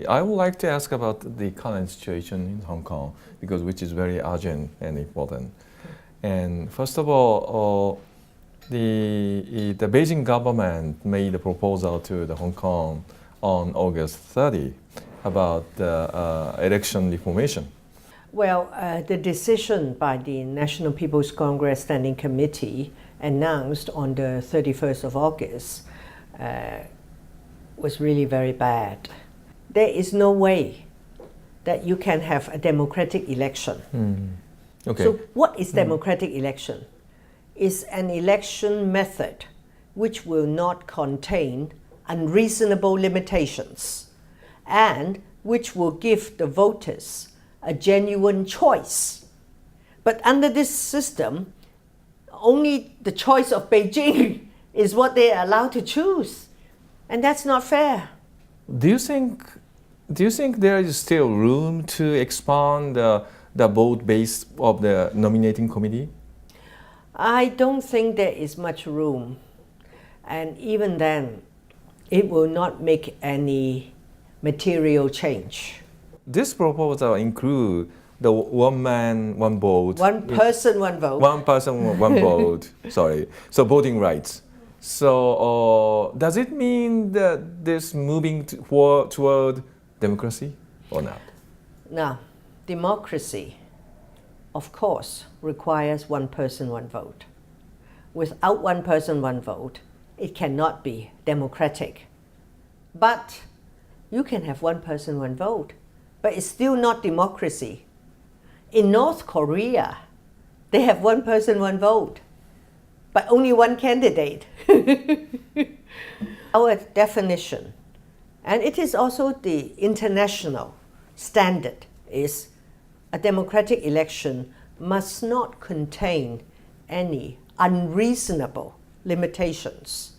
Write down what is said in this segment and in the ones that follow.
I would like to ask about the current situation in Hong Kong, because which is very urgent and important. And first of all, the Beijing government made a proposal to the Hong Kong on August 30 about the election reformation. Well, the decision by the National People's Congress Standing Committee announced on the 31st of August was really very bad. There is no way that you can have a democratic election. Okay. So what is democratic election? It's an election method which will not contain unreasonable limitations and which will give the voters a genuine choice. But under this system, only the choice of Beijing is what they are allowed to choose. And that's not fair. Do you think there is still room to expand the vote base of the nominating committee? I don't think there is much room. And even then, it will not make any material change. This proposal includes the one man, one vote. One person, one vote. One person, one vote. Sorry. So voting rights. So does it mean that this moving toward democracy or not? Now, democracy, of course, requires one person, one vote. Without one person, one vote, it cannot be democratic. But you can have one person, one vote, but it's still not democracy. In North Korea, they have one person, one vote, but only one candidate. Our definition, and it is also the international standard, is a democratic election must not contain any unreasonable limitations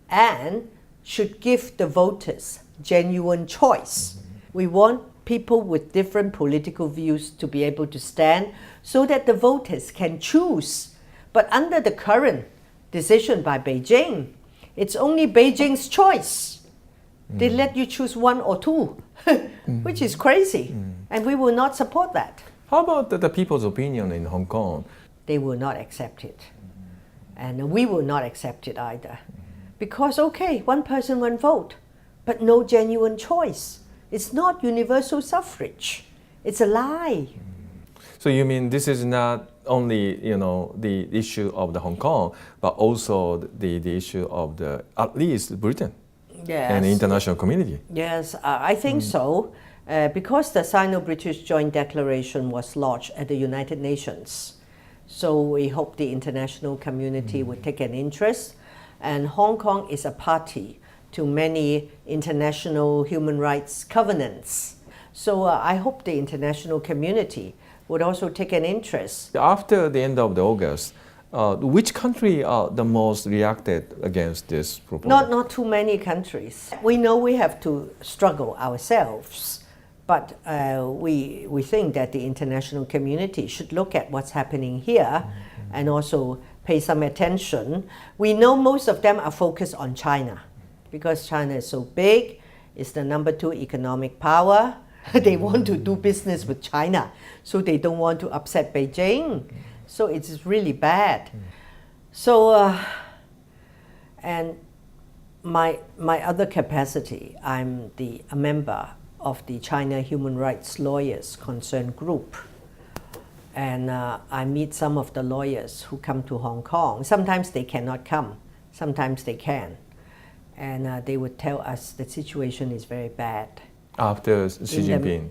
and should give the voters genuine choice. We want people with different political views to be able to stand so that the voters can choose. But under the current decision by Beijing, it's only Beijing's choice. They let you choose one or two, which is crazy. And we will not support that. How about the people's opinion in Hong Kong? They will not accept it. And we will not accept it either. Because, okay, one person, one vote, but no genuine choice. It's not universal suffrage. It's a lie. So you mean this is not only the issue of the Hong Kong, but also the issue of at least Britain and the international community? Yes, I think so. Because the Sino-British Joint Declaration was lodged at the United Nations. So we hope the international community would take an interest. And Hong Kong is a party to many international human rights covenants. So I hope the international community would also take an interest. After the end of the August, which country are the most reacted against this proposal? Not too many countries. We know we have to struggle ourselves, but we think that the international community should look at what's happening here and also pay some attention. We know most of them are focused on China because China is so big, it's the number 2 economic power. They want to do business with China, so they don't want to upset Beijing. So it's really bad. So, and my other capacity, I'm a member of the China Human Rights Lawyers Concern Group. And I meet some of the lawyers who come to Hong Kong. Sometimes they cannot come, sometimes they can. And they would tell us the situation is very bad. After Xi Jinping?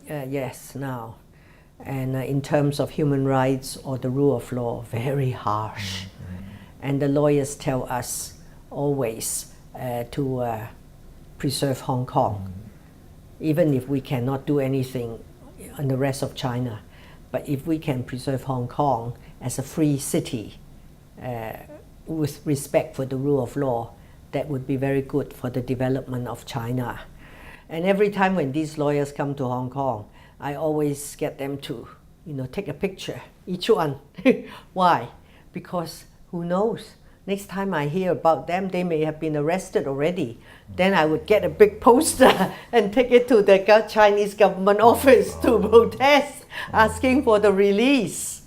Yes, now. And in terms of human rights or the rule of law, very harsh. And the lawyers tell us always to preserve Hong Kong, even if we cannot do anything on the rest of China. But if we can preserve Hong Kong as a free city with respect for the rule of law, that would be very good for the development of China. And every time when these lawyers come to Hong Kong, I always get them to, take a picture, each one. Why? Because who knows? Next time I hear about them, they may have been arrested already. Then I would get a big poster and take it to the Chinese government office to protest, asking for the release.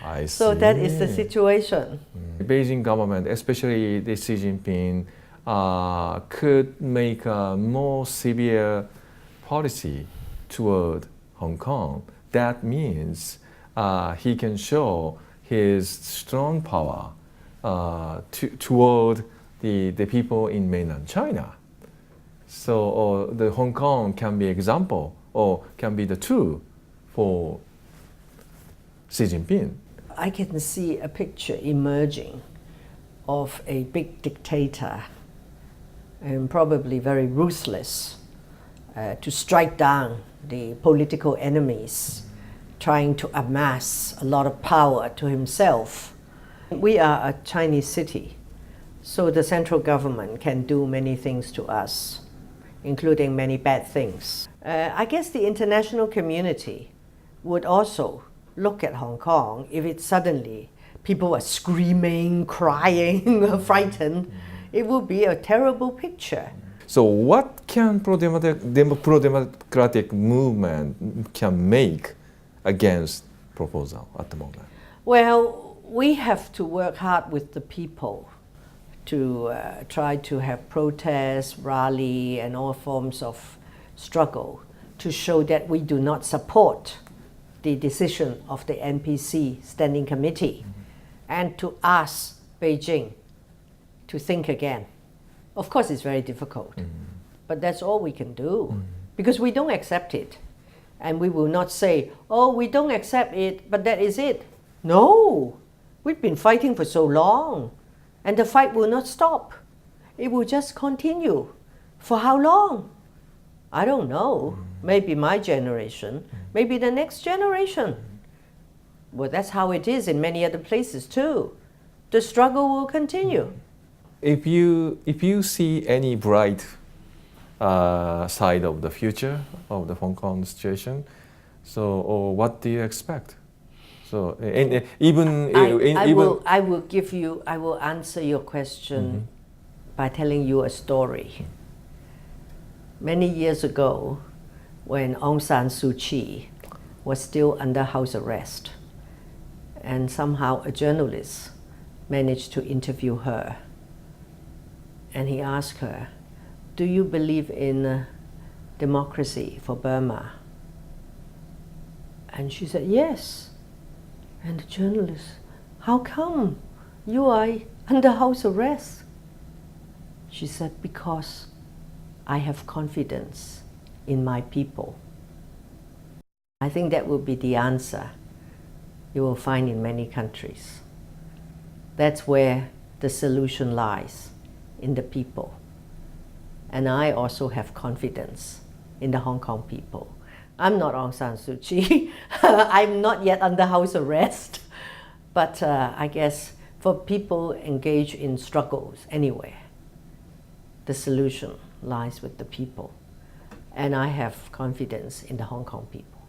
I see. So that is the situation. The Beijing government, especially the Xi Jinping, could make a more severe policy toward Hong Kong. That means he can show his strong power toward the people in mainland China. So the Hong Kong can be example or can be the tool for Xi Jinping. I can see a picture emerging of a big dictator and probably very ruthless to strike down the political enemies, trying to amass a lot of power to himself. We are a Chinese city, so the central government can do many things to us, including many bad things. I guess the international community would also look at Hong Kong if it suddenly people are screaming, crying, frightened. It would be a terrible picture. So what can pro-democratic movement can make against proposal at the moment? Well, we have to work hard with the people to try to have protests, rally, and all forms of struggle to show that we do not support the decision of the NPC Standing Committee, and to ask Beijing to think again. Of course, it's very difficult, but that's all we can do, because we don't accept it. And we will not say, oh, we don't accept it, but that is it. No, we've been fighting for so long, and the fight will not stop. It will just continue. For how long? I don't know. Maybe my generation, maybe the next generation. Well, that's how it is in many other places too. The struggle will continue. If you see any bright side of the future of the Hong Kong situation, so what do you expect? So I will answer your question by telling you a story. Many years ago, when Aung San Suu Kyi was still under house arrest, and somehow a journalist managed to interview her, and he asked her, do you believe in democracy for Burma? And she said, yes. And the journalist, how come you are under house arrest? She said, because I have confidence in my people. I think that will be the answer you will find in many countries. That's where the solution lies, in the people. And I also have confidence in the Hong Kong people. I'm not Aung San Suu Kyi. I'm not yet under house arrest. But I guess for people engaged in struggles anywhere, the solution lies with the people. And I have confidence in the Hong Kong people.